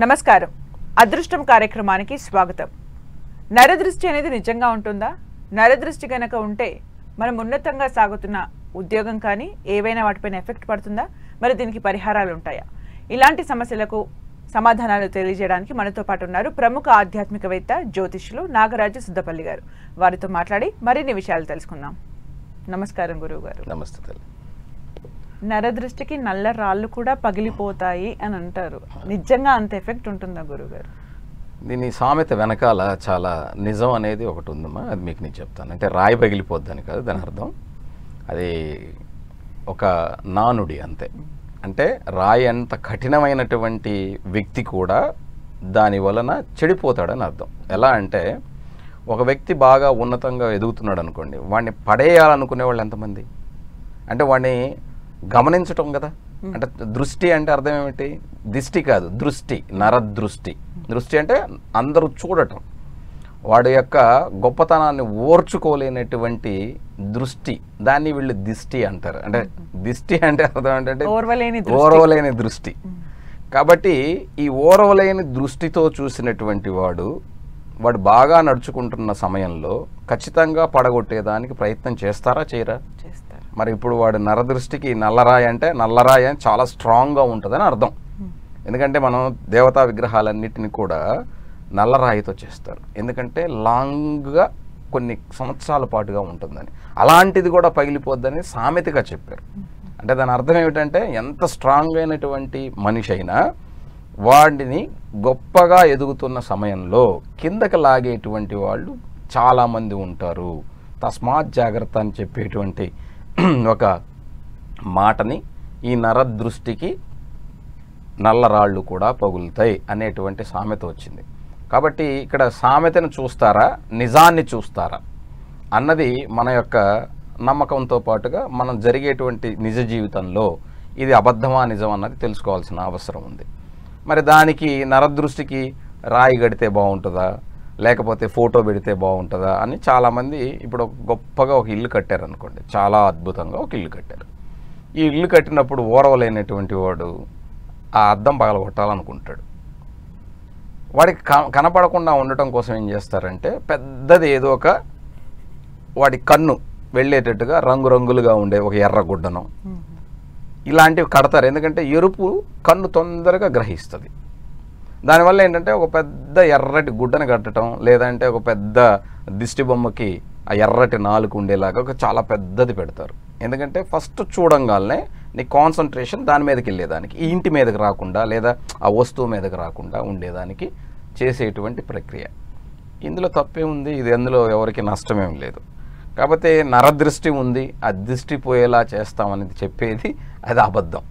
నమస్కారం. అదృష్టం కార్యక్రమానికి స్వాగతం. నరదృష్టి అనేది నిజంగా ఉంటుందా? నరదృష్టి గనక ఉంటే మనం ఉన్నతంగా సాగుతున్న ఉద్యోగం కానీ ఏవైనా వాటిపైన ఎఫెక్ట్ పడుతుందా? మరి దీనికి పరిహారాలు ఉంటాయా? ఇలాంటి సమస్యలకు సమాధానాలు తెలియజేయడానికి మనతో పాటు ఉన్నారు ప్రముఖ ఆధ్యాత్మికవేత్త జ్యోతిష్యులు నాగరాజు సుద్దపల్లి గారు. వారితో మాట్లాడి మరిన్ని విషయాలు తెలుసుకుందాం. నమస్కారం గురువు గారు. నమస్తే తల్లి. నరదృష్టికి నల్ల రాళ్ళు కూడా పగిలిపోతాయి అని అంటారు. నిజంగా అంత ఎఫెక్ట్ ఉంటుందా గురువుగారు? దీని సామెత వెనకాల చాలా నిజం అనేది ఒకటి ఉందమ్మా. అది మీకు నేను చెప్తాను. అంటే రాయి పగిలిపోద్దని కాదు దాని అర్థం. అది ఒక నానుడి అంతే. అంటే రాయి అంత కఠినమైనటువంటి వ్యక్తి కూడా దాని వలన చెడిపోతాడని అర్థం. ఎలా అంటే ఒక వ్యక్తి బాగా ఉన్నతంగా ఎదుగుతున్నాడు అనుకోండి, వాడిని పడేయాలనుకునే వాళ్ళు ఎంతమంది? అంటే వాడిని గమనించటం కదా. అంటే దృష్టి అంటే అర్థం ఏమిటి? దిష్టి కాదు, దృష్టి, నరదృష్టి. దృష్టి అంటే అందరూ చూడటం, వాడి యొక్క గొప్పతనాన్ని ఓర్చుకోలేనటువంటి దృష్టి, దాన్ని వీళ్ళు దిష్టి అంటారు. అంటే దిష్టి అంటే అర్థం ఏంటంటే ఓర్వలేని దృష్టి. కాబట్టి ఈ ఓర్వలేని దృష్టితో చూసినటువంటి వాడు బాగా నడుచుకుంటున్న సమయంలో ఖచ్చితంగా పడగొట్టేదానికి ప్రయత్నం చేస్తారా చేయరా? మరి ఇప్పుడు వాడు నరదృష్టికి నల్లరాయి అంటే నల్లరాయి అని చాలా స్ట్రాంగ్గా ఉంటుందని అర్థం. ఎందుకంటే మనం దేవతా విగ్రహాలన్నిటిని కూడా నల్లరాయితో చేస్తారు. ఎందుకంటే లాంగ్గా కొన్ని సంవత్సరాల పాటుగా ఉంటుందని. అలాంటిది కూడా పగిలిపోద్దని సామెతగా చెప్పారు. అంటే దాని అర్థం ఏమిటంటే ఎంత స్ట్రాంగ్ అయినటువంటి మనిషి అయినా వాడిని గొప్పగా ఎదుగుతున్న సమయంలో కిందకి లాగేటువంటి వాళ్ళు చాలామంది ఉంటారు. తస్మాత్ జాగ్రత్త అని చెప్పేటువంటి ఒక మాటని ఈ నరదృష్టికి నల్లరాళ్ళు కూడా పగులుతాయి అనేటువంటి సామెత వచ్చింది. కాబట్టి ఇక్కడ సామెతను చూస్తారా, నిజాన్ని చూస్తారా అన్నది మన యొక్క నమ్మకంతో పాటుగా మనం జరిగేటువంటి నిజ జీవితంలో ఇది అబద్ధమా నిజం అన్నది తెలుసుకోవాల్సిన అవసరం ఉంది. మరి దానికి నరదృష్టికి రాయి గడితే బాగుంటుందా, లేకపోతే ఫోటో పెడితే బాగుంటుందా అని చాలామంది ఇప్పుడు గొప్పగా ఒక ఇల్లు కట్టారు అనుకోండి, చాలా అద్భుతంగా ఒక ఇల్లు కట్టారు. ఈ ఇల్లు కట్టినప్పుడు ఓర్వలేనటువంటి వాడు ఆ అద్దం పగలగొట్టాలనుకుంటాడు. వాడికి కనపడకుండా ఉండటం కోసం ఏం చేస్తారంటే పెద్దది ఏదో ఒక వాడి కన్ను వెళ్ళేటట్టుగా రంగురంగులుగా ఉండే ఒక ఎర్ర గుడ్డను ఇలాంటివి కడతారు. ఎందుకంటే ఎరుపు కన్ను తొందరగా గ్రహిస్తుంది. దానివల్ల ఏంటంటే ఒక పెద్ద ఎర్రటి గుడ్డను కట్టడం, లేదంటే ఒక పెద్ద దిష్టి బొమ్మకి ఆ ఎర్రటి నాలుగు ఉండేలాగా ఒక చాలా పెద్దది పెడతారు. ఎందుకంటే ఫస్ట్ చూడంగానే నీ కాన్సన్ట్రేషన్ దాని మీదకి వెళ్ళేదానికి, ఈ ఇంటి మీదకి రాకుండా లేదా ఆ వస్తువు మీదకి రాకుండా ఉండేదానికి చేసేటువంటి ప్రక్రియ. ఇందులో తప్పే ఉంది, ఇది అందులో ఎవరికి నష్టమేం లేదు. కాకపోతే నరదృష్టి ఉంది, ఆ దృష్టి పోయేలా చేస్తామనేది చెప్పేది అది అబద్ధం.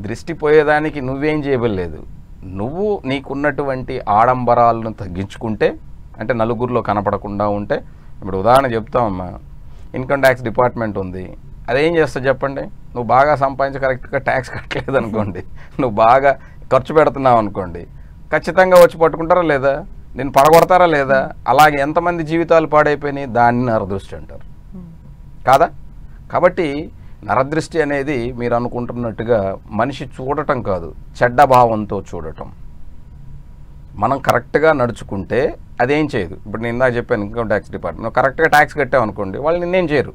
దృష్టి పోయేదానికి నువ్వేం చేయలేదు. నువ్వు నీకున్నటువంటి ఆడంబరాలను తగ్గించుకుంటే, అంటే నలుగురిలో కనపడకుండా ఉంటే, ఇప్పుడు ఉదాహరణ చెప్తామమ్మా, ఇన్కమ్ ట్యాక్స్ డిపార్ట్మెంట్ ఉంది, అదేం చేస్తా చెప్పండి? నువ్వు బాగా సంపాదించి కరెక్ట్గా ట్యాక్స్ కట్టలేదు అనుకోండి, నువ్వు బాగా ఖర్చు పెడుతున్నావు అనుకోండి, ఖచ్చితంగా వచ్చి పట్టుకుంటారా లేదా? నేను పడగొడతారా లేదా? అలాగే ఎంతమంది జీవితాలు పాడైపోయినాయి, దాన్ని నరదృష్టి అంటారు కాదా? కాబట్టి నరదృష్టి అనేది మీరు అనుకుంటున్నట్టుగా మనిషి చూడటం కాదు, చెడ్డ భావంతో చూడటం. మనం కరెక్ట్గా నడుచుకుంటే అదేం చేయదు. ఇప్పుడు నేను ఇందాక చెప్పాను ఇన్కమ్ ట్యాక్స్ డిపార్ట్మెంట్, నువ్వు కరెక్ట్గా ట్యాక్స్ కట్టావు అనుకోండి, వాళ్ళు నిన్నేం చేయరు.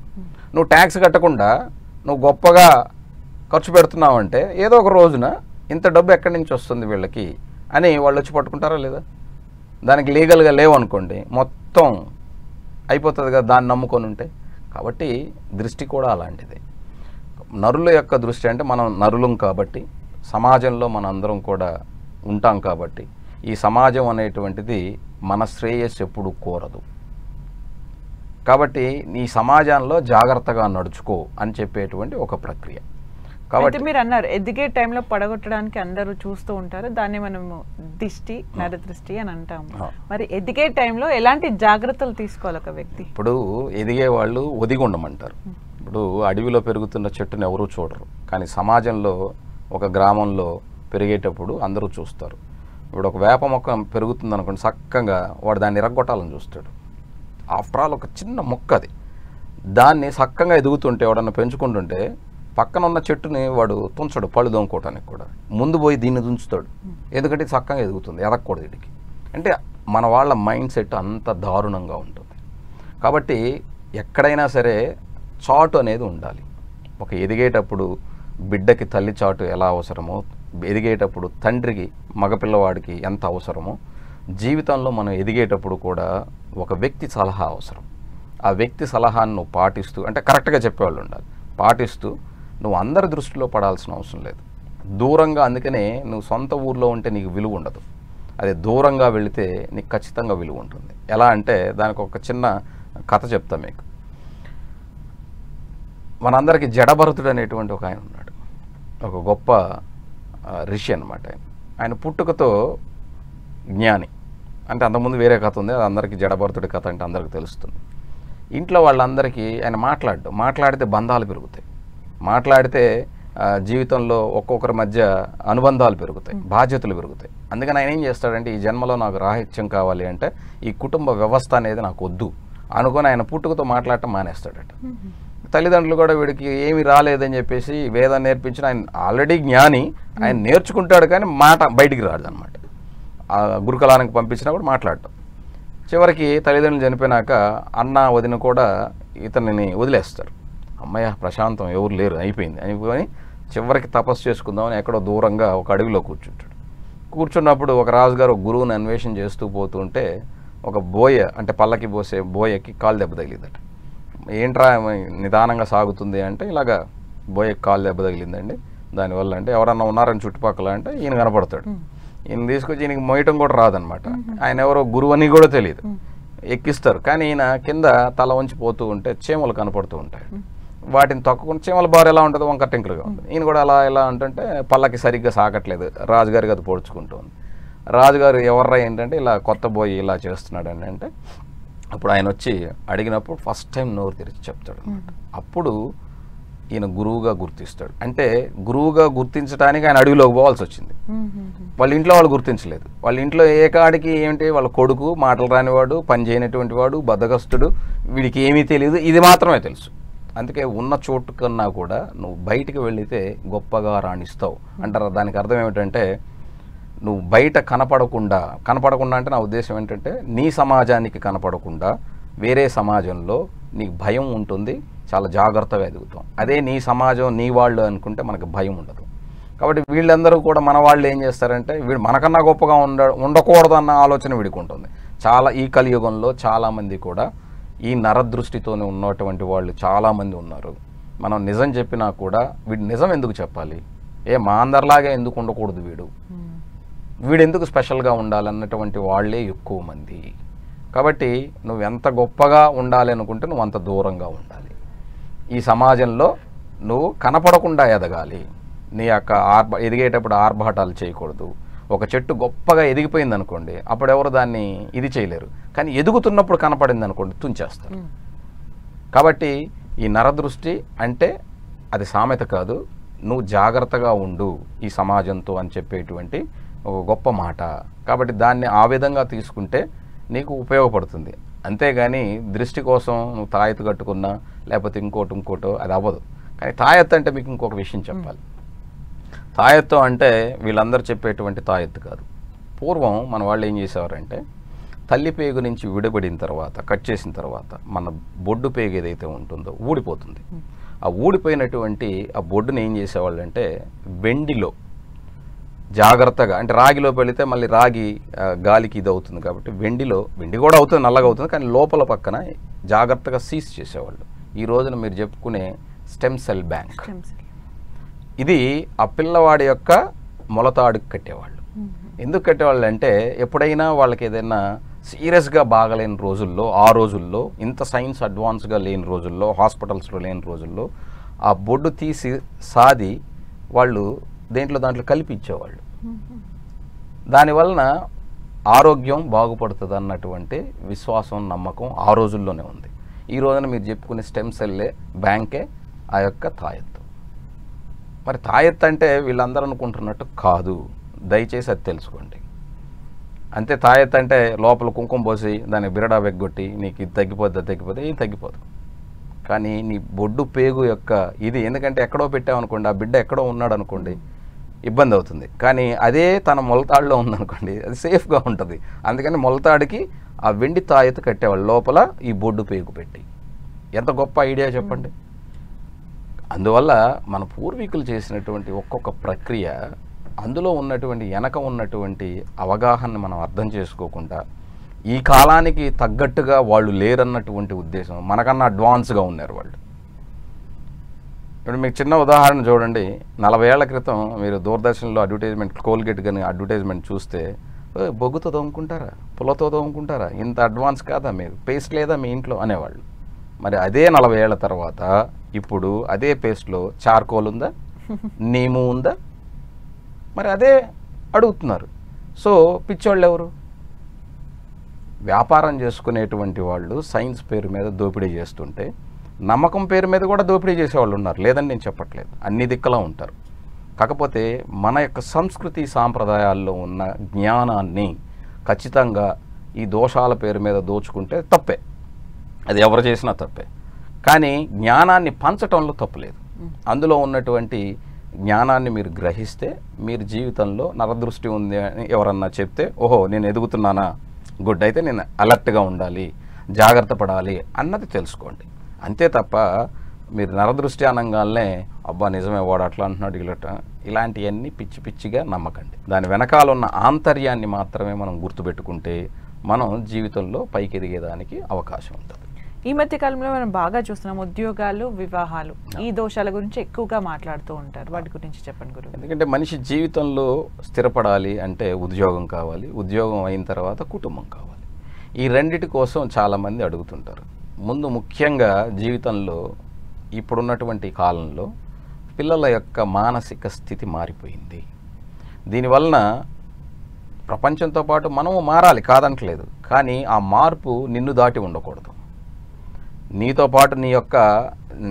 నువ్వు ట్యాక్స్ కట్టకుండా నువ్వు గొప్పగా ఖర్చు పెడుతున్నావు అంటే ఏదో ఒక రోజున ఇంత డబ్బు ఎక్కడి నుంచి వస్తుంది వీళ్ళకి అని వాళ్ళు వచ్చి పట్టుకుంటారా లేదా? దానికి లీగల్గా లేవనుకోండి, మొత్తం అయిపోతుంది కదా దాన్ని నమ్ముకొని ఉంటే. కాబట్టి దృష్టి కూడా అలాంటిది. నరుల యొక్క దృష్టి అంటే మనం నరులం కాబట్టి, సమాజంలో మన అందరం కూడా ఉంటాం కాబట్టి, ఈ సమాజం అనేటువంటిది మన శ్రేయస్సు ఎప్పుడు కోరదు. కాబట్టి ఈ సమాజంలో జాగ్రత్తగా నడుచుకో అని చెప్పేటువంటి ఒక ప్రక్రియ. కాబట్టి మీరు అన్నారు ఎదిగే టైంలో పడగొట్టడానికి అందరూ చూస్తూ ఉంటారు, దాన్ని మనము దిష్టి, నరదృష్టి అని అంటాము. మరి ఎదిగే టైంలో ఎలాంటి జాగ్రత్తలు తీసుకోవాలి ఒక వ్యక్తి? ఇప్పుడు ఎదిగే వాళ్ళు ఒదిగి ఉండమంటారు. ఇప్పుడు అడవిలో పెరుగుతున్న చెట్టును ఎవరూ చూడరు, కానీ సమాజంలో ఒక గ్రామంలో పెరిగేటప్పుడు అందరూ చూస్తారు. ఇప్పుడు ఒక వేప మొక్క పెరుగుతుంది అనుకోండి, చక్కగా వాడు దాన్ని ఇరగొట్టాలని చూస్తాడు. ఆఫ్టర్ ఆల్ ఒక చిన్న మొక్క అది, దాన్ని చక్కగా ఎదుగుతుంటే ఎవడన్నా పెంచుకుంటుంటే పక్కన ఉన్న చెట్టుని వాడు తుంచడు పళ్ళు దొంగకోవటానికి కూడా, ముందు పోయి దీన్ని తుంచుతాడు. ఎందుకంటే ఇది చక్కగా ఎదుగుతుంది, ఎదగకూడదు వీడికి. అంటే మన వాళ్ళ మైండ్ సెట్ అంత దారుణంగా ఉంటుంది. కాబట్టి ఎక్కడైనా సరే చాటు అనేది ఉండాలి. ఒక ఎదిగేటప్పుడు బిడ్డకి తల్లి చాటు ఎలా అవసరమో, ఎదిగేటప్పుడు తండ్రికి మగపిల్లవాడికి ఎంత అవసరమో, జీవితంలో మనం ఎదిగేటప్పుడు కూడా ఒక వ్యక్తి సలహా అవసరం. ఆ వ్యక్తి సలహాను నువ్వు పాటిస్తూ, అంటే కరెక్ట్గా చెప్పేవాళ్ళు ఉండాలి, పాటిస్తూ నువ్వు అందరి దృష్టిలో పడాల్సిన అవసరం లేదు. దూరంగా, అందుకనే నువ్వు సొంత ఊర్లో ఉంటే నీకు విలువ ఉండదు, అదే దూరంగా వెళితే నీకు ఖచ్చితంగా విలువ ఉంటుంది. ఎలా అంటే దానికి ఒక చిన్న కథ చెప్తా మీకు. మనందరికీ జడభరతుడు అనేటువంటి ఒక ఆయన ఉన్నాడు, ఒక గొప్ప ఋషి అనమాట. ఆయన పుట్టుకతో జ్ఞాని. అంటే అంతకుముందు వేరే కథ ఉంది, అది అందరికీ జడభరతుడి కథ అంటే అందరికీ తెలుస్తుంది. ఇంట్లో వాళ్ళందరికీ ఆయన మాట్లాడితే బంధాలు పెరుగుతాయి, మాట్లాడితే జీవితంలో ఒక్కొక్కరి మధ్య అనుబంధాలు పెరుగుతాయి, బాధ్యతలు పెరుగుతాయి. అందుకని ఆయన ఏం చేస్తాడంటే, ఈ జన్మలో నాకు రాహిత్యం కావాలి అంటే ఈ కుటుంబ వ్యవస్థ అనేది నాకు వద్దు అనుకొని ఆయన పుట్టుకతో మాట్లాడటం మానేస్తాడట. తల్లిదండ్రులు కూడా వీడికి ఏమి రాలేదని చెప్పేసి వేదం నేర్పించిన ఆయన ఆల్రెడీ జ్ఞాని, ఆయన నేర్చుకుంటాడు కానీ మాట బయటికి రాదు అనమాట. ఆ గురుకులానికి పంపించినా కూడా మాట్లాడటం. చివరికి తల్లిదండ్రులు చనిపోయినాక అన్న వదిన కూడా ఇతనిని వదిలేస్తారు. అమ్మయ్య ప్రశాంతం, ఎవరు లేరు, అయిపోయింది అనుకొని చివరికి తపస్సు చేసుకుందామని ఎక్కడో దూరంగా ఒక అడవిలో కూర్చుంటాడు. కూర్చున్నప్పుడు ఒక రాజుగారు ఒక గురువుని అన్వేషణ చేస్తూ పోతుంటే ఒక బోయ, అంటే పల్లకి పోసే బోయకి కాలు దెబ్బ తగిలిందట. ఏంట్రా నిదానంగా సాగుతుంది అంటే, ఇలాగా బోయకి కాలు దెబ్బ తగిలిందండి, దానివల్ల అంటే ఎవరన్నా ఉన్నారని చుట్టుపక్కల అంటే ఈయన కనపడతాడు. ఈయన తీసుకొచ్చి ఈయనకి మోయటం కూడా రాదనమాట. ఆయన ఎవరో గురువు అని కూడా తెలియదు. ఎక్కిస్తారు, కానీ ఈయన కింద తల వంచి పోతూ ఉంటే చీమలు కనపడుతూ ఉంటాయి. వాటిని తొక్కకుండా, చీమల బారు ఎలా ఉంటుందో వంకర టింకలుగా ఉంటుంది. ఈయన కూడా అలా ఎలా ఉంటుంటే పల్లకి సరిగ్గా సాగట్లేదు, రాజుగారికి అది పొడుచుకుంటుంది. రాజుగారు ఎవర్రా ఏంటంటే ఇలా కొత్త బోయి ఇలా చేస్తున్నాడు అని అంటే, అప్పుడు ఆయన వచ్చి అడిగినప్పుడు ఫస్ట్ టైం నోరు తెరిచి చెప్తాడు అనమాట. అప్పుడు ఈయన గురువుగా గుర్తిస్తాడు. అంటే గురువుగా గుర్తించడానికి ఆయన అడవిలోకి పోవాల్సి వచ్చింది. వాళ్ళ ఇంట్లో వాళ్ళు గుర్తించలేదు. వాళ్ళ ఇంట్లో ఏ కాడికి ఏమిటి, వాళ్ళ కొడుకు మాటలు రానివాడు, పని చేయనటువంటి వాడు, బద్ధకస్తుడు, వీడికి ఏమీ తెలియదు, ఇది మాత్రమే తెలుసు. అందుకే ఉన్న చోటు కన్నా కూడా నువ్వు బయటికి వెళితే గొప్పగా రాణిస్తావు అంటారు. దానికి అర్థం ఏమిటంటే, నువ్వు బయట కనపడకుండా అంటే నా ఉద్దేశం ఏంటంటే, నీ సమాజానికి కనపడకుండా వేరే సమాజంలో నీకు భయం ఉంటుంది, చాలా జాగ్రత్తగా ఎదుగుతాం. అదే నీ సమాజం, నీ వాళ్ళు అనుకుంటే మనకు భయం ఉండదు. కాబట్టి వీళ్ళందరూ కూడా మన వాళ్ళు ఏం చేస్తారంటే, వీడు మనకన్నా గొప్పగా ఉండకూడదు అన్న ఆలోచన వీడికి ఉంటుంది. చాలా ఈ కలియుగంలో చాలామంది కూడా ఈ నరదృష్టితోనే ఉన్నటువంటి వాళ్ళు చాలామంది ఉన్నారు. మనం నిజం చెప్పినా కూడా వీడు నిజం ఎందుకు చెప్పాలి, మా అందరిలాగే ఎందుకు ఉండకూడదు, వీడు ఎందుకు స్పెషల్గా ఉండాలన్నటువంటి వాళ్ళే ఎక్కువ మంది. కాబట్టి నువ్వు ఎంత గొప్పగా ఉండాలి అనుకుంటే నువ్వు అంత దూరంగా ఉండాలి. ఈ సమాజంలో నువ్వు కనపడకుండా ఎదగాలి. నీ యొక్క ఎదిగేటప్పుడు ఆర్భాటాలు చేయకూడదు. ఒక చెట్టు గొప్పగా ఎదిగిపోయింది అనుకోండి, అప్పుడు ఎవరు దాన్ని ఇది చేయలేరు. కానీ ఎదుగుతున్నప్పుడు కనపడింది అనుకోండి, తుంచేస్తారు. కాబట్టి ఈ నరదృష్టి అంటే అది సామెత కాదు, నువ్వు జాగ్రత్తగా ఉండు ఈ సమాజంతో అని చెప్పేటువంటి ఒక గొప్ప మాట. కాబట్టి దాన్ని ఆ విధంగా తీసుకుంటే నీకు ఉపయోగపడుతుంది. అంతేగాని దృష్టి కోసం నువ్వు తాయెత్తు కట్టుకున్నా లేకపోతే ఇంకోటో అది అవ్వదు. కానీ తాయెత్తు అంటే మీకు ఇంకొక విషయం చెప్పాలి. తాయెత్తు అంటే వీళ్ళందరూ చెప్పేటువంటి తాయెత్తు కాదు. పూర్వం మన వాళ్ళు ఏం చేసేవారంటే, తల్లి పేగు నుంచి విడబడిన తర్వాత, కట్ చేసిన తర్వాత మన బొడ్డు పేగు ఏదైతే ఉంటుందో ఊడిపోతుంది. ఆ ఊడిపోయినటువంటి ఆ బొడ్డుని ఏం చేసేవాళ్ళు అంటే, వెండిలో జాగ్రత్తగా, అంటే రాగిలో పెడితే మళ్ళీ రాగి గాలికి ఇది అవుతుంది కాబట్టి వెండి కూడా అవుతుంది, నల్లగా అవుతుంది, కానీ లోపల పక్కన జాగ్రత్తగా సీజ్ చేసేవాళ్ళు. ఈ రోజున మీరు చెప్పుకునే స్టెమ్ సెల్ బ్యాంక్, ఇది ఆ పిల్లవాడి యొక్క మొలతాడుకు కట్టేవాళ్ళు. ఎందుకు కట్టేవాళ్ళు అంటే, ఎప్పుడైనా వాళ్ళకి ఏదైనా సీరియస్గా బాగలేని రోజుల్లో, ఆ రోజుల్లో ఇంత సైన్స్ అడ్వాన్స్గా లేని రోజుల్లో, హాస్పిటల్స్లో లేని రోజుల్లో ఆ బొడ్డు తీసి సాది వాళ్ళు దాంట్లో కలిపి ఇచ్చేవాళ్ళు. దానివలన ఆరోగ్యం బాగుపడుతుంది అన్నటువంటి విశ్వాసం, నమ్మకం ఆ రోజుల్లోనే ఉంది. ఈ రోజున మీరు చెప్పుకునే స్టెమ్ సెల్లే బ్యాంకే ఆ యొక్క తాయెత్తు. మరి తాయెత్తు అంటే వీళ్ళందరూ అనుకుంటున్నట్టు కాదు, దయచేసి అది తెలుసుకోండి. అంతే, తాయెత్తు అంటే లోపల కుంకుమ పోసి దాన్ని బిరడా వెగ్గొట్టి నీకు ఇది తగ్గిపోద్ది, అది తగ్గిపోతే ఏం తగ్గిపోదు. కానీ నీ బొడ్డు పేగు యొక్క ఇది ఎందుకంటే ఎక్కడో పెట్టామనుకోండి, ఆ బిడ్డ ఎక్కడో ఉన్నాడు అనుకోండి, ఇబ్బంది అవుతుంది. కానీ అదే తన మొలతాడులో ఉందనుకోండి, అది సేఫ్గా ఉంటుంది. అందుకని మొలతాడికి ఆ వెండి తాయెత్తు కట్టేవాళ్ళు, లోపల ఈ బొడ్డు పేగు పెట్టి. ఎంత గొప్ప ఐడియా చెప్పండి. అందువల్ల మన పూర్వీకులు చేసినటువంటి ఒక్కొక్క ప్రక్రియ, అందులో ఉన్నటువంటి వెనక ఉన్నటువంటి అవగాహనని మనం అర్థం చేసుకోకుండా ఈ కాలానికి తగ్గట్టుగా వాళ్ళు లేరన్నటువంటి ఉద్దేశం, మనకన్నా అడ్వాన్స్గా ఉన్నారు వాళ్ళు. ఇప్పుడు మీకు చిన్న ఉదాహరణ చూడండి, 40 ఏళ్ల క్రితం మీరు దూరదర్శన్లో అడ్వర్టైజ్మెంట్, కోల్గేట్ కానీ అడ్వర్టైజ్మెంట్ చూస్తే, బొగ్గుతో తోముకుంటారా, పుల్లతో తోముకుంటారా, ఇంత అడ్వాన్స్ కాదా మీరు, పేస్ట్ లేదా మీ ఇంట్లో అనేవాళ్ళు. మరి అదే 40 ఏళ్ల తర్వాత ఇప్పుడు అదే పేస్ట్లో చార్కోల్ ఉందా, నీము ఉందా, మరి అదే అడుగుతున్నారు. సో పిచ్చోళ్ళు ఎవరు? వ్యాపారం చేసుకునేటువంటి వాళ్ళు సైన్స్ పేరు మీద దోపిడీ చేస్తుంటే నమ్మకం పేరు మీద కూడా దోపిడీ చేసేవాళ్ళు ఉన్నారు, లేదని నేను చెప్పట్లేదు, అన్ని దిక్కులా ఉంటారు. కాకపోతే మన యొక్క సంస్కృతి సాంప్రదాయాల్లో ఉన్న జ్ఞానాన్ని ఖచ్చితంగా ఈ దోషాల పేరు మీద దోచుకుంటే తప్పే, అది ఎవరు చేసినా తప్పే. కానీ జ్ఞానాన్ని పంచటంలో తప్పులేదు. అందులో ఉన్నటువంటి జ్ఞానాన్ని మీరు గ్రహిస్తే మీరు జీవితంలో నరదృష్టి ఉంది అని ఎవరన్నా చెప్తే, ఓహో నేను ఎదుగుతున్నానా, గుడ్, అయితే నేను అలర్ట్గా ఉండాలి, జాగ్రత్త పడాలి అన్నది తెలుసుకోండి. అంతే తప్ప మీరు నరదృష్టి అనగానే అబ్బా నిజమే వాడు అట్లా అంటున్నాడు ఇలాంటివన్నీ పిచ్చి పిచ్చిగా నమ్మకండి. దాని వెనకాల ఉన్న ఆంతర్యాన్ని మాత్రమే మనం గుర్తుపెట్టుకుంటే మనం జీవితంలో పైకి ఎదిగేదానికి అవకాశం ఉంటుంది. ఈ మధ్య కాలంలో మనం బాగా చూస్తున్నాం ఉద్యోగాలు, వివాహాలు, ఈ దోషాల గురించి ఎక్కువగా మాట్లాడుతూ ఉంటారు. వాటి గురించి చెప్పండి గురువు. ఎందుకంటే మనిషి జీవితంలో స్థిరపడాలి అంటే ఉద్యోగం కావాలి, ఉద్యోగం అయిన తర్వాత కుటుంబం కావాలి. ఈ రెండిటి కోసం చాలామంది అడుగుతుంటారు. ముందు ముఖ్యంగా జీవితంలో ఇప్పుడున్నటువంటి కాలంలో పిల్లల యొక్క మానసిక స్థితి మారిపోయింది. దీనివలన ప్రపంచంతో పాటు మనము మారాలి, కాదనట్లేదు. కానీ ఆ మార్పు నిన్ను దాటి ఉండకూడదు. నీతో పాటు నీ యొక్క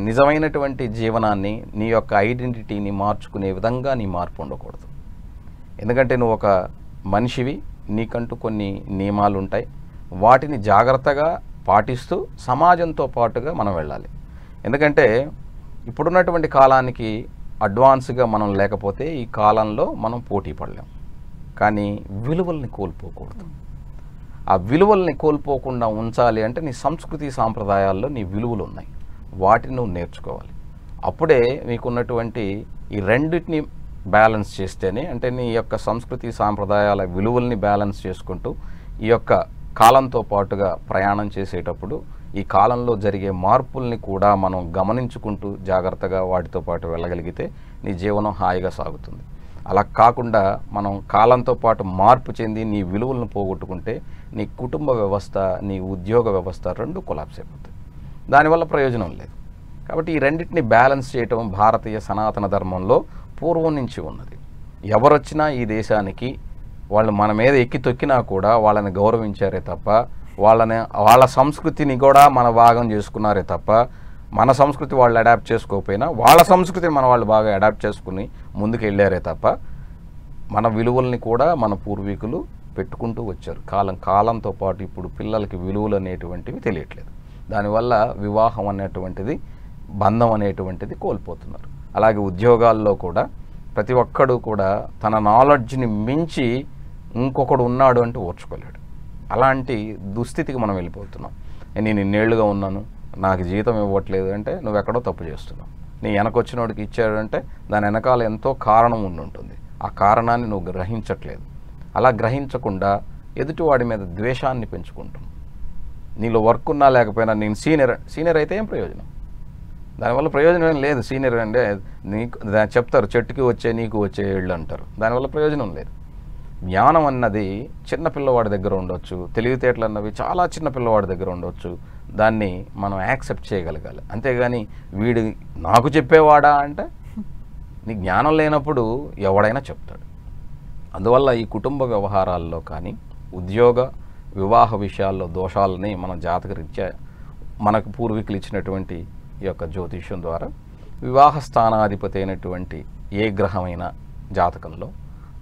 నిజమైనటువంటి జీవనాన్ని, నీ యొక్క ఐడెంటిటీని మార్చుకునే విధంగా నీ మార్పు ఉండకూడదు. ఎందుకంటే నువ్వు ఒక మనిషివి, నీకంటూ కొన్ని నియమాలు ఉంటాయి, వాటిని జాగ్రత్తగా పాటిస్తూ సమాజంతో పాటుగా మనం వెళ్ళాలి. ఎందుకంటే ఇప్పుడున్నటువంటి కాలానికి అడ్వాన్స్గా మనం లేకపోతే ఈ కాలంలో మనం పోటీ పడలేం. కానీ విలువల్ని కోల్పోకూడదు. ఆ విలువల్ని కోల్పోకుండా ఉంచాలి అంటే నీ సంస్కృతి సాంప్రదాయాల్లో నీ విలువలు ఉన్నాయి, వాటిని నువ్వు నేర్చుకోవాలి. అప్పుడే మీకున్నటువంటి ఈ రెండింటిని బ్యాలెన్స్ చేస్తేనే, అంటే నీ యొక్క సంస్కృతి సాంప్రదాయాల విలువల్ని బ్యాలెన్స్ చేసుకుంటూ ఈ యొక్క కాలంతో పాటుగా ప్రయాణం చేసేటప్పుడు ఈ కాలంలో జరిగే మార్పుల్ని కూడా మనం గమనించుకుంటూ జాగ్రత్తగా వాటితో పాటు వెళ్ళగలిగితే నీ జీవనం హాయిగా సాగుతుంది. అలా కాకుండా మనం కాలంతో పాటు మార్పు చెంది నీ విలువలను పోగొట్టుకుంటే నీ కుటుంబ వ్యవస్థ, నీ ఉద్యోగ వ్యవస్థ రెండు కొలాప్స్ అయిపోతాయి. దానివల్ల ప్రయోజనం లేదు. కాబట్టి ఈ రెండింటిని బ్యాలెన్స్ చేయటం భారతీయ సనాతన ధర్మంలో పూర్వం నుంచి ఉన్నది. ఎవరొచ్చినా ఈ దేశానికి వాళ్ళు మన మీద ఎక్కి తొక్కినా కూడా వాళ్ళని గౌరవించారే తప్ప, వాళ్ళ సంస్కృతిని కూడా మన భాగం చేసుకున్నారే తప్ప, మన సంస్కృతి వాళ్ళు అడాప్ట్ చేసుకోకపోయినా వాళ్ళ సంస్కృతిని మన వాళ్ళు బాగా అడాప్ట్ చేసుకుని ముందుకు వెళ్ళారే తప్ప, మన విలువల్ని కూడా మన పూర్వీకులు పెట్టుకుంటూ వచ్చారు. కాలంతో పాటు ఇప్పుడు పిల్లలకి విలువలు అనేటువంటివి తెలియట్లేదు. దానివల్ల వివాహం అనేటువంటిది, బంధం అనేటువంటిది కోల్పోతున్నారు. అలాగే ఉద్యోగాల్లో కూడా ప్రతి ఒక్కడు కూడా తన నాలెడ్జ్ని మించి ఇంకొకడు ఉన్నాడు అంటే ఓర్చుకోలేడు. అలాంటి దుస్థితికి మనం వెళ్ళిపోతున్నాం. నేను ఇన్నేళ్లుగా ఉన్నాను, నాకు జీతం ఇవ్వట్లేదు అంటే నువ్వు ఎక్కడో తప్పు చేస్తున్నావు. నీ వెనకొచ్చినోడికి ఇచ్చాడు అంటే దాని వెనకాల ఎంతో కారణం ఉంటుంది. ఆ కారణాన్ని నువ్వు గ్రహించట్లేదు. అలా గ్రహించకుండా ఎదుటివాడి మీద ద్వేషాన్ని పెంచుకుంటున్నావు. నీలో వర్క్ ఉన్నా లేకపోయినా నేను సీనియర్ అయితే ఏం ప్రయోజనం? దానివల్ల ప్రయోజనం ఏం లేదు. సీనియర్ అంటే నీకు చెప్తారు, చెట్టుకి వచ్చే నీకు వచ్చే ఏళ్ళు అంటారు. దానివల్ల ప్రయోజనం లేదు. జ్ఞానం అన్నది చిన్న పిల్లవాడి దగ్గర ఉండొచ్చు, తెలివితేటలు అన్నవి చాలా చిన్న పిల్లవాడి దగ్గర ఉండొచ్చు. దాన్ని మనం యాక్సెప్ట్ చేయగలగాలి. అంతేగాని వీడు నాకు చెప్పేవాడా అంటే నీ జ్ఞానం లేనప్పుడు ఎవడైనా చెప్తాడు. అందువల్ల ఈ కుటుంబ వ్యవహారాల్లో కానీ ఉద్యోగ వివాహ విషయాల్లో దోషాలని మనం జాతకరీత్యా మనకు పూర్వీకులు ఇచ్చినటువంటి ఈ యొక్క జ్యోతిష్యం ద్వారా వివాహ స్థానాధిపతి అయినటువంటి ఏ గ్రహమైన జాతకంలో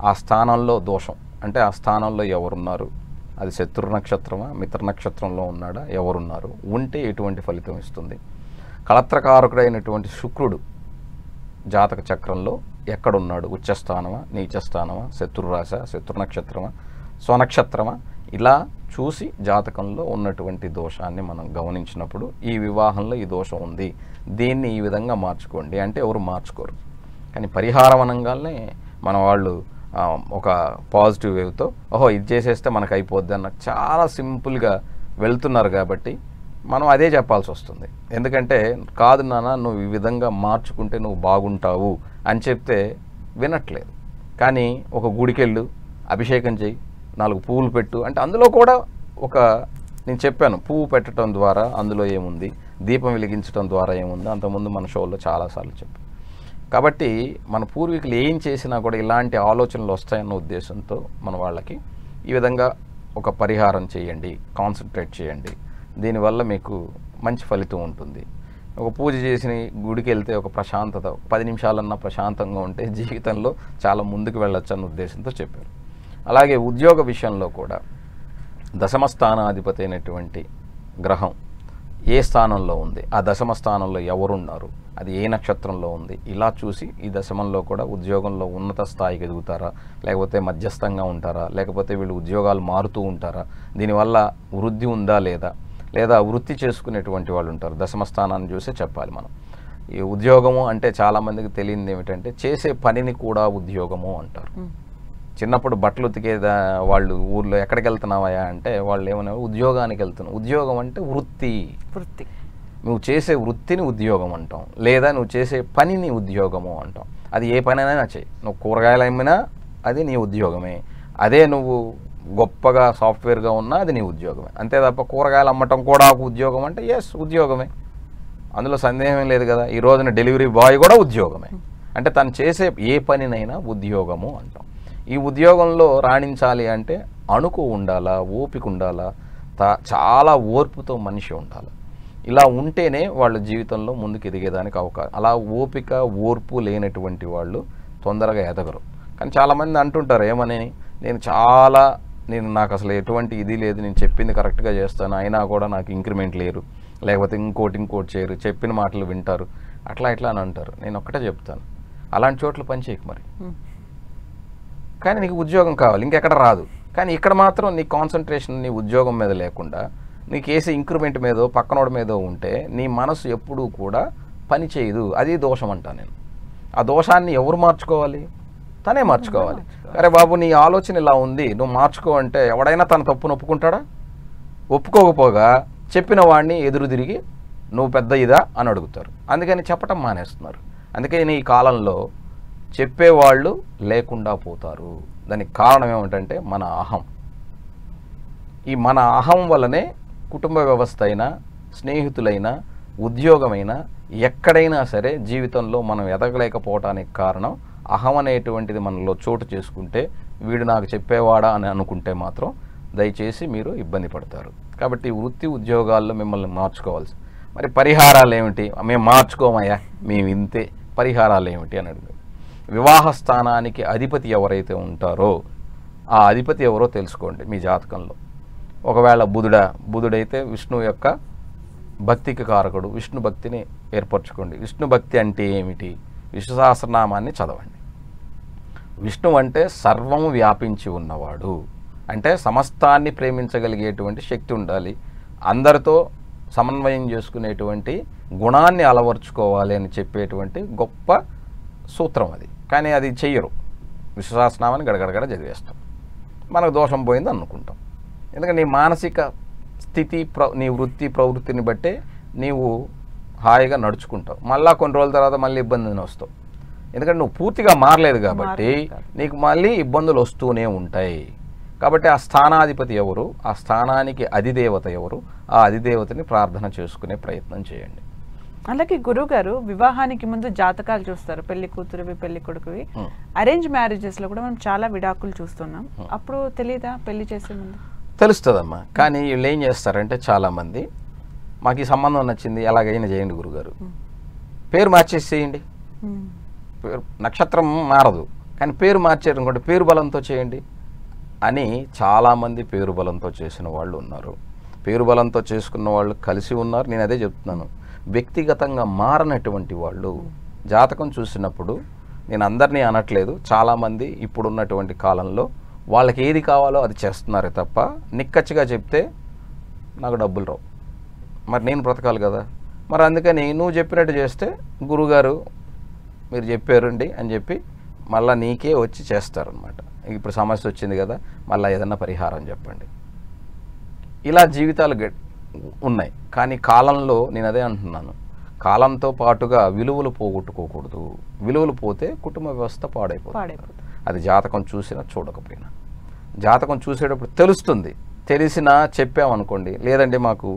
ఆ స్థానంలో దోషం అంటే ఆ స్థానంలో ఎవరున్నారు, అది శత్రు నక్షత్రమా మిత్ర నక్షత్రంలో ఉన్నాడా, ఎవరున్నారు, ఉంటే ఎటువంటి ఫలితం ఇస్తుంది, కళత్రకారకుడైనటువంటి శుక్రుడు జాతక చక్రంలో ఎక్కడున్నాడు, ఉచ్చస్థానమా, నీచస్థానమా, శత్రురాశ, శత్రు నక్షత్రమా, స్వనక్షత్రమా, ఇలా చూసి జాతకంలో ఉన్నటువంటి దోషాన్ని మనం గమనించినప్పుడు ఈ వివాహంలో ఈ దోషం ఉంది, దీన్ని ఈ విధంగా మార్చుకోండి అంటే ఎవరు మార్చుకోరు. కానీ పరిహారం అనగానే మన వాళ్ళు ఒక పాజిటివ్ వేవ్తో ఓహో ఇది చేసేస్తే మనకు అయిపోద్ది అన్న చాలా సింపుల్గా వెళ్తున్నారు. కాబట్టి మనం అదే చెప్పాల్సి వస్తుంది. ఎందుకంటే కాదు నాన్న నువ్వు ఈ విధంగా మార్చుకుంటే నువ్వు బాగుంటావు అని చెప్తే వినట్లేదు. కానీ ఒక గుడికెళ్ళు, అభిషేకం చేయి, 4 పువ్వులు పెట్టు అంటే అందులో కూడా ఒక నేను చెప్పాను పువ్వు పెట్టడం ద్వారా అందులో ఏముంది, దీపం వెలిగించడం ద్వారా ఏముంది, అంతకుముందు మన షోలో చాలాసార్లు చెప్పాను. కాబట్టి మన పూర్వీకులు ఏం చేసినా కూడా ఇలాంటి ఆలోచనలు వస్తాయన్న ఉద్దేశంతో మన వాళ్ళకి ఈ విధంగా ఒక పరిహారం చేయండి, కాన్సన్ట్రేట్ చేయండి, దీనివల్ల మీకు మంచి ఫలితం ఉంటుంది. ఒక పూజ చేసి గుడికి వెళ్తే ఒక ప్రశాంతత 10 నిమిషాలన్నా ప్రశాంతంగా ఉంటే జీవితంలో చాలా ముందుకు వెళ్ళొచ్చు అన్న ఉద్దేశంతో చెప్పారు. అలాగే ఉద్యోగ విషయంలో కూడా దశమ స్థానాధిపతి అయినటువంటి గ్రహం ఏ స్థానంలో ఉంది, ఆ దశమ స్థానంలో ఎవరున్నారు, అది ఏ నక్షత్రంలో ఉంది, ఇలా చూసి ఈ దశమంలో కూడా ఉద్యోగంలో ఉన్నత స్థాయికి ఎదుగుతారా, లేకపోతే మధ్యస్థంగా ఉంటారా, లేకపోతే వీళ్ళు ఉద్యోగాలు మారుతూ ఉంటారా, దీనివల్ల వృద్ధి ఉందా లేదా వృత్తి చేసుకునేటువంటి వాళ్ళు ఉంటారు. దశమ స్థానాన్ని చూసే చెప్పాలి మనం. ఈ ఉద్యోగము అంటే చాలామందికి తెలియదు ఏమిటంటే చేసే పనిని కూడా ఉద్యోగము అంటారు. చిన్నప్పుడు బట్టలు ఉతికే వాళ్ళు ఊర్లో ఎక్కడికి వెళ్తున్నావా అంటే వాళ్ళు ఏమన్నా ఉద్యోగానికి వెళ్తున్నావు. ఉద్యోగం అంటే వృత్తి. నువ్వు చేసే వృత్తిని ఉద్యోగం అంటాం, లేదా నువ్వు చేసే పనిని ఉద్యోగము అంటాం. అది ఏ పనైనా చేయి, నువ్వు కూరగాయలు అమ్మినా అది నీ ఉద్యోగమే, అదే నువ్వు గొప్పగా సాఫ్ట్వేర్గా ఉన్నా అది నీ ఉద్యోగమే. అంతే తప్ప కూరగాయలు అమ్మటం కూడా ఒక ఉద్యోగం అంటే ఎస్ ఉద్యోగమే, అందులో సందేహం లేదు కదా. ఈ రోజున డెలివరీ బాయ్ కూడా ఉద్యోగమే. అంటే తను చేసే ఏ పనినైనా ఉద్యోగము అంటాం. ఈ ఉద్యోగంలో రాణించాలి అంటే అణుకు ఉండాలా, ఓపిక ఉండాలా, చాలా ఓర్పుతో మనిషి ఉండాలి. ఇలా ఉంటేనే వాళ్ళ జీవితంలో ముందుకు ఎదిగేదానికి అవకాశం. అలా ఓపిక ఓర్పు లేనటువంటి వాళ్ళు తొందరగా ఎదగరు. కానీ చాలామంది అంటుంటారు ఏమని, నాకు అసలు ఎటువంటి ఇది లేదు, నేను చెప్పింది కరెక్ట్గా చేస్తాను, అయినా కూడా నాకు ఇంక్రిమెంట్ లేరు, లేకపోతే ఇంకోటి చేయరు, చెప్పిన మాటలు వింటారు, అట్లా అని అంటారు. నేను ఒక్కటే చెప్తాను, అలాంటి చోట్ల పని చేయకు మరి. కానీ నీకు ఉద్యోగం కావాలి, ఇంకెక్కడ రాదు. కానీ ఇక్కడ మాత్రం నీ కాన్సన్ట్రేషన్ నీ ఉద్యోగం మీద లేకుండా నీకు వేసే ఇంక్రిమెంట్ మీదో పక్కనోడి మీదో ఉంటే నీ మనసు ఎప్పుడూ కూడా పని చేయదు. అది దోషం అంటాను నేను. ఆ దోషాన్ని ఎవరు మార్చుకోవాలి? తనే మార్చుకోవాలి. అరే బాబు నీ ఆలోచన ఇలా ఉంది, నువ్వు మార్చుకో అంటే ఎవడైనా తన తప్పును ఒప్పుకుంటాడా? ఒప్పుకోకపోగా చెప్పిన వాడిని ఎదురు తిరిగి నువ్వు పెద్ద ఇదా అని అడుగుతారు. అందుకని చెప్పటం మానేస్తున్నారు. అందుకని ఈ కాలంలో చెప్పేవాళ్ళు లేకుండా పోతారు. దానికి కారణం ఏమిటంటే మన అహం. ఈ మన అహం వల్లనే కుటుంబ వ్యవస్థ అయినా, స్నేహితులైనా, ఉద్యోగమైనా, ఎక్కడైనా సరే జీవితంలో మనం ఎదగలేకపోవటానికి కారణం అహం అనేటువంటిది మనలో చోటు చేసుకుంటే, వీడు నాకు చెప్పేవాడా అని అనుకుంటే మాత్రం దయచేసి మీరు ఇబ్బంది పడతారు. కాబట్టి వృత్తి ఉద్యోగాల్లో మిమ్మల్ని మార్చుకోవాల్సి. మరి పరిహారాలు ఏమిటి? మేము మార్చుకోమయ్యా, మేము ఇంతే, పరిహారాలు ఏమిటి అని అడిగారు. వివాహ స్థానానికి అధిపతి ఎవరైతే ఉంటారో ఆ అధిపతి ఎవరో తెలుసుకోండి మీ జాతకంలో. ఒకవేళ బుధుడైతే విష్ణువు యొక్క భక్తికి కారకుడు, విష్ణు భక్తిని ఏర్పరచుకోండి. విష్ణు భక్తి అంటే ఏమిటి? విష్ణు సహస్రనామాన్ని చదవండి. విష్ణు అంటే సర్వము వ్యాపించి ఉన్నవాడు, అంటే సమస్తాన్ని ప్రేమించగలిగేటువంటి శక్తి ఉండాలి, అందరితో సమన్వయం చేసుకునేటువంటి గుణాన్ని అలవర్చుకోవాలి అని చెప్పేటువంటి గొప్ప సూత్రం అది. కానీ అది చెయ్యరు. విష్ణు సహస్రనామాన్ని గడగడగడ చదివేస్తాం, మనకు దోషం పోయింది అనుకుంటాం. ఎందుకంటే నీ మానసిక స్థితి, నీ వృత్తి ప్రవృత్తిని బట్టే నీవు హాయిగా నడుచుకుంటావు. మళ్ళీ కొన్ని రోజుల తర్వాత మళ్ళీ ఇబ్బందిని వస్తావు. ఎందుకంటే నువ్వు పూర్తిగా మారలేదు కాబట్టి నీకు మళ్ళీ ఇబ్బందులు వస్తూనే ఉంటాయి. కాబట్టి ఆ స్థానాధిపతి ఎవరు, ఆ స్థానానికి అధిదేవత ఎవరు, ఆ అధిదేవతని ప్రార్థన చేసుకునే ప్రయత్నం చేయండి. అలాగే గురువు గారు, వివాహానికి ముందు జాతకాలు చూస్తారు, పెళ్లి కూతురువి పెళ్లి కొడుకువి. అరేంజ్ మ్యారేజెస్ లో కూడా మనం చాలా విడాకులు చూస్తున్నాం. అప్పుడు తెలియదా పెళ్లి చేసే ముందు? తెలుస్తుందమ్మా. కానీ వీళ్ళు ఏం చేస్తారంటే చాలామంది, మాకు ఈ సంబంధం నచ్చింది, ఎలాగైనా చేయండి గురుగారు, పేరు మార్చేసేయండి, పేరు నక్షత్రం మారదు కానీ పేరు మార్చారు అనుకోండి, పేరు బలంతో చేయండి అని చాలామంది పేరు బలంతో చేసిన వాళ్ళు ఉన్నారు. పేరు బలంతో చేసుకున్న వాళ్ళు కలిసి ఉన్నారు. నేను అదే చెప్తున్నాను, వ్యక్తిగతంగా మారనటువంటి వాళ్ళు జాతకం చూసినప్పుడు, నేను అందరినీ అనట్లేదు, చాలామంది ఇప్పుడున్నటువంటి కాలంలో వాళ్ళకి ఏది కావాలో అది చేస్తున్నారే తప్ప నిక్కచ్చిగా చెప్తే నాకు డబ్బులు రావు, మరి నేను బ్రతకాలి కదా, మరి అందుకని నువ్వు చెప్పినట్టు చేస్తే గురుగారు మీరు చెప్పారండి అని చెప్పి మళ్ళీ నీకే వచ్చి చేస్తారనమాట. ఇప్పుడు సమస్య వచ్చింది కదా, మళ్ళీ ఏదన్నా పరిహారం చెప్పండి. ఇలా జీవితాలు ఉన్నాయి. కానీ కాలంలో నేను అదే అంటున్నాను, కాలంతో పాటుగా విలువలు పోగొట్టుకోకూడదు. విలువలు పోతే కుటుంబ వ్యవస్థ పాడైపోతుంది. అది జాతకం చూసినా చూడకపోయినా. జాతకం చూసేటప్పుడు తెలుస్తుంది, తెలిసినా చెప్పామనుకోండి, లేదంటే మాకు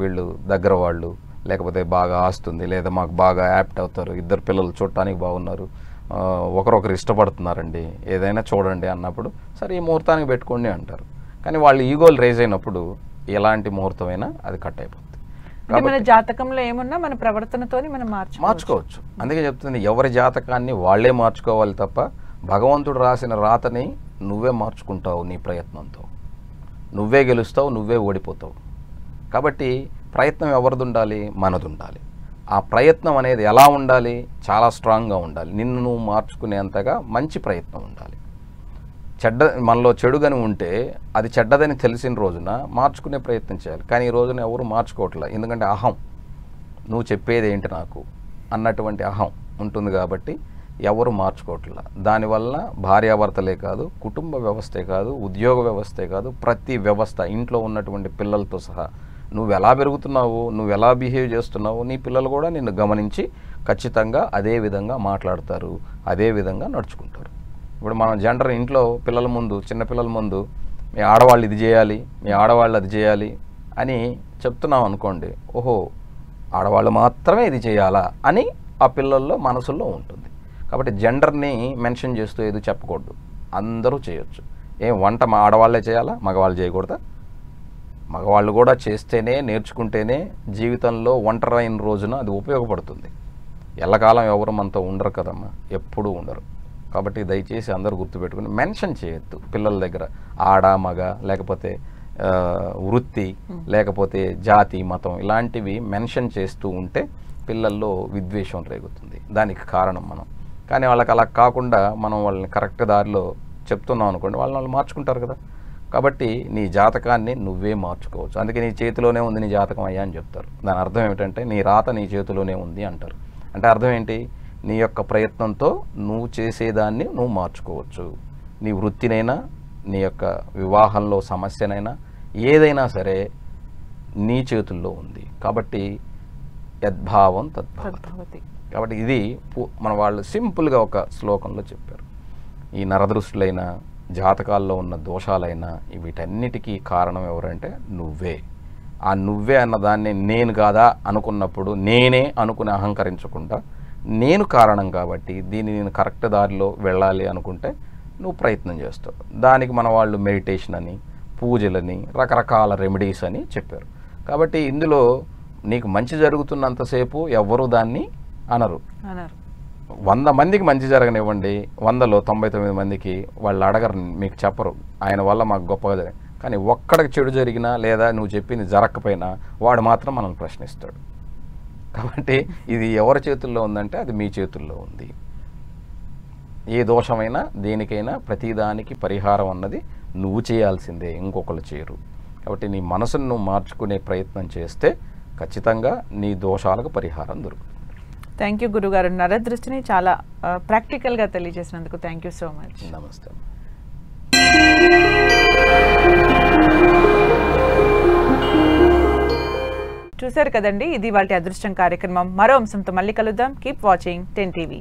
వీళ్ళు దగ్గర వాళ్ళు, లేకపోతే బాగా ఆస్తుంది, లేదా మాకు బాగా యాప్ట్ అవుతారు, ఇద్దరు పిల్లలు చూడటానికి బాగున్నారు, ఒకరొకరు ఇష్టపడుతున్నారండి, ఏదైనా చూడండి అన్నప్పుడు సరే ఈ ముహూర్తానికి పెట్టుకోండి అంటారు. కానీ వాళ్ళు ఈగోలు రేజ్ అయినప్పుడు ఎలాంటి ముహూర్తమైనా అది కట్ అయిపోతుంది. మన జాతకంలో ఏమున్నా మన ప్రవర్తనతో మనం మార్చుకోవచ్చు. అందుకే చెప్తుంది, ఎవరి జాతకాన్ని వాళ్ళే మార్చుకోవాలి తప్ప భగవంతుడు రాసిన రాతని నువ్వే మార్చుకుంటావు. నీ ప్రయత్నంతో నువ్వే గెలుస్తావు, నువ్వే ఓడిపోతావు. కాబట్టి ప్రయత్నం ఎవరిది ఉండాలి? మనది ఉండాలి. ఆ ప్రయత్నం అనేది ఎలా ఉండాలి? చాలా స్ట్రాంగ్గా ఉండాలి. నిన్ను నువ్వు మార్చుకునేంతగా మంచి ప్రయత్నం ఉండాలి. మనలో చెడుగాని ఉంటే అది చెడ్డదని తెలిసిన రోజున మార్చుకునే ప్రయత్నం చేయాలి. కానీ ఈ రోజున ఎవరు మార్చుకోవట్లేదు. ఎందుకంటే అహం, నువ్వు చెప్పేది ఏంటి నాకు అన్నటువంటి అహం ఉంటుంది కాబట్టి ఎవరు మార్చుకోవట్లేదు. దానివల్ల భార్యాభర్తలే కాదు, కుటుంబ వ్యవస్థే కాదు, ఉద్యోగ వ్యవస్థే కాదు, ప్రతి వ్యవస్థ, ఇంట్లో ఉన్నటువంటి పిల్లలతో సహా నువ్వు ఎలా పెరుగుతున్నావు, నువ్వు ఎలా బిహేవ్ చేస్తున్నావు, నీ పిల్లలు కూడా నిన్ను గమనించి ఖచ్చితంగా అదే విధంగా మాట్లాడతారు, అదే విధంగా నడుచుకుంటారు. ఇప్పుడు మనం జెండర్ ఇంట్లో పిల్లల ముందు, చిన్నపిల్లల ముందు మీ ఆడవాళ్ళు ఇది చేయాలి, మీ ఆడవాళ్ళు అది చేయాలి అని చెప్తున్నాం అనుకోండి, ఓహో ఆడవాళ్ళు మాత్రమే ఇది చేయాలా అని ఆ పిల్లల్లో మనసుల్లో ఉంటుంది. కాబట్టి జెండర్ని మెన్షన్ చేస్తూ ఏదో చెప్పకూడదు, అందరూ చేయొచ్చు. వంట మా ఆడవాళ్ళే చేయాలా, మగవాళ్ళు చేయకూడదా? మగవాళ్ళు కూడా చేస్తేనే, నేర్చుకుంటేనే జీవితంలో ఒంటరైన రోజున అది ఉపయోగపడుతుంది. ఎల్లకాలం ఎవరు మనతో ఉండరు కదమ్మా, ఎప్పుడూ ఉండరు. కాబట్టి దయచేసి అందరూ గుర్తుపెట్టుకుని మెన్షన్ చేయొద్దు పిల్లల దగ్గర ఆడ మగ, లేకపోతే వృత్తి, లేకపోతే జాతి, మతం, ఇలాంటివి మెన్షన్ చేస్తూ ఉంటే పిల్లల్లో విద్వేషం రేగుతుంది. దానికి కారణం మనం. కానీ వాళ్ళకి అలా కాకుండా మనం వాళ్ళని కరెక్ట్ దారిలో చెప్తున్నాం అనుకోండి, వాళ్ళు మార్చుకుంటారు కదా. కాబట్టి నీ జాతకాన్ని నువ్వే మార్చుకోవచ్చు. అందుకే నీ చేతిలోనే ఉంది నీ జాతకం అయ్యా అని చెప్తారు. దాని అర్థం ఏమిటంటే నీ రాత నీ చేతిలోనే ఉంది అంటారు. అంటే అర్థం ఏంటి? నీ యొక్క ప్రయత్నంతో నువ్వు చేసేదాన్ని నువ్వు మార్చుకోవచ్చు. నీ వృత్తినైనా, నీ యొక్క వివాహంలో సమస్యనైనా, ఏదైనా సరే నీ చేతుల్లో ఉంది. కాబట్టి యద్భావం తద్భవతి. కాబట్టి ఇది మన వాళ్ళు సింపుల్గా ఒక శ్లోకంలో చెప్పారు. ఈ నరదృష్టులైనా, జాతకాల్లో ఉన్న దోషాలైనా, వీటన్నిటికీ కారణం ఎవరంటే నువ్వే. ఆ నువ్వే అన్నదాన్ని నేను కాదా అనుకున్నప్పుడు, నేనే అనుకుని అహంకరించకుండా నేను కారణం కాబట్టి దీన్ని నేను కరెక్ట్ దారిలో వెళ్ళాలి అనుకుంటే నువ్వు ప్రయత్నం చేస్తావు. దానికి మన వాళ్ళు మెడిటేషన్ అని, పూజలని, రకరకాల రెమెడీస్ అని చెప్పారు. కాబట్టి ఇందులో నీకు మంచి జరుగుతున్నంతసేపు ఎవ్వరూ దాన్ని అనరు. 100 మందికి మంచి జరగనివ్వండి, 100లో 99 మందికి వాళ్ళు అడగరు, మీకు చెప్పరు ఆయన వల్ల మాకు గొప్పగా జరిగింది. కానీ ఒక్కడికి చెడు జరిగినా, లేదా నువ్వు చెప్పింది జరగకపోయినా వాడు మాత్రం మనల్ని ప్రశ్నిస్తాడు. కాబట్టి ఇది ఎవరి చేతుల్లో ఉందంటే అది మీ చేతుల్లో ఉంది. ఏ దోషమైనా, దేనికైనా, ప్రతిదానికి పరిహారం అన్నది నువ్వు చేయాల్సిందే, ఇంకొకరు చేయరు. కాబట్టి నీ మనసును నువ్వు మార్చుకునే ప్రయత్నం చేస్తే ఖచ్చితంగా నీ దోషాలకు పరిహారం దొరుకుతుంది. థ్యాంక్ యూ గురుగారు. నరదృష్టిని చాలా ప్రాక్టికల్గా తెలియజేసినందుకు థ్యాంక్ యూ సో మచ్. నమస్తే. చూశారు కదండి, ఇది వాటి అదృష్టం కార్యక్రమం. మరో అంశంతో మళ్ళీ కలుద్దాం. Keep watching 10 TV.